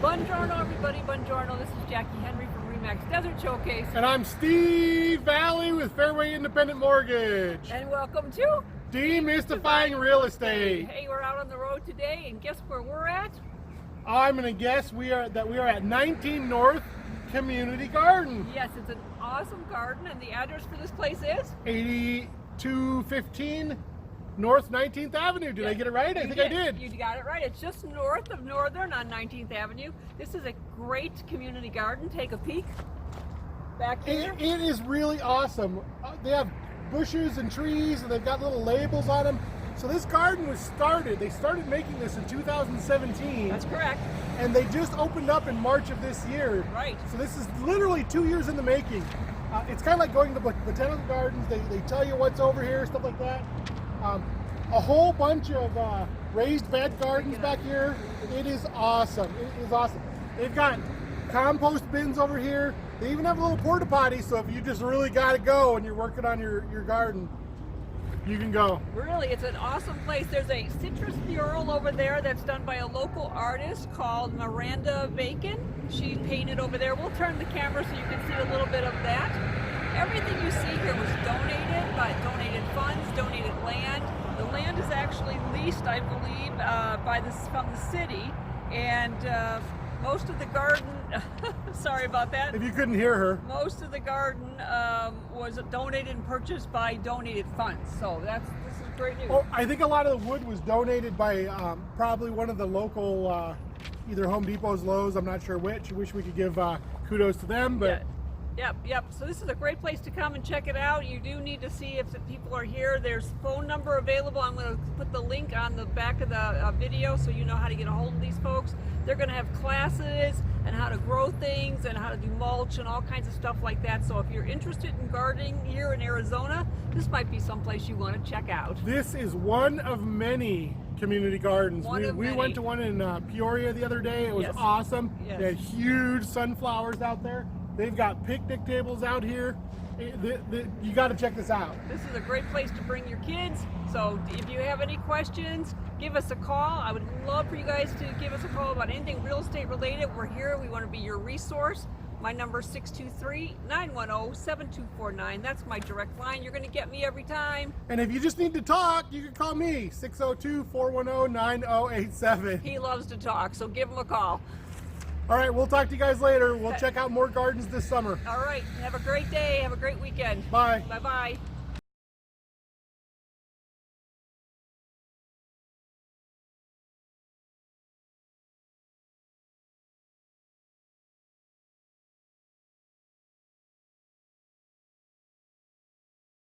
Buongiorno everybody, buongiorno. This is Jackie Henry from Remax Desert Showcase. And I'm Steve Vallie with Fairway Independent Mortgage. And welcome to Demystifying Real Estate. Hey, we're out on the road today, and guess where we're at? I'm going to guess we are at 19 North Community Garden. Yes, it's an awesome garden, and the address for this place is? 8215 North 19th Avenue. Did I get it right? I think I did. You got it right. It's just north of Northern on 19th Avenue. This is a great community garden. Take a peek back here. It is really awesome. They have bushes and trees, and they've got little labels on them. So this garden was started. They started making this in 2017. That's correct. And they just opened up in March of this year. Right. So this is literally 2 years in the making. It's kind of like going to botanical gardens. They tell you what's over here, stuff like that. A whole bunch of raised bed gardens back here. It is awesome. It is awesome. They've got compost bins over here. They even have a little porta potty, so if you just really got to go and you're working on your garden, you can go. Really, it's an awesome place. There's a citrus mural over there that's done by a local artist called Miranda Bacon. She painted over there. We'll turn the camera so you can see a little bit of that. Everything you see here was donated by donated funds, donated land. The land is actually leased, I believe, from the city, and most of the garden. Sorry about that. If you couldn't hear her, most of the garden was donated and purchased by donated funds. So this is great news. Oh, I think a lot of the wood was donated by probably one of the local, either Home Depots, Lowe's. I'm not sure which. I wish we could give kudos to them, but. Yeah. Yep. So this is a great place to come and check it out. You do need to see if the people are here. There's phone number available. I'm going to put the link on the back of the video so you know how to get a hold of these folks. They're going to have classes and how to grow things and how to do mulch and all kinds of stuff like that. So if you're interested in gardening here in Arizona, this might be someplace you want to check out. This is one of many community gardens. We went to one in Peoria the other day. It was awesome. Yes. They had huge sunflowers out there. They've got picnic tables out here. You got to check this out. This is a great place to bring your kids. So if you have any questions, give us a call. I would love for you guys to give us a call about anything real estate related. We're here. We want to be your resource. My number is 623-910-7249. That's my direct line. You're going to get me every time. And if you just need to talk, you can call me, 602-410-9087. He loves to talk, so give him a call. All right, we'll talk to you guys later. We'll check out more gardens this summer. All right, have a great day. Have a great weekend. Bye. Bye-bye.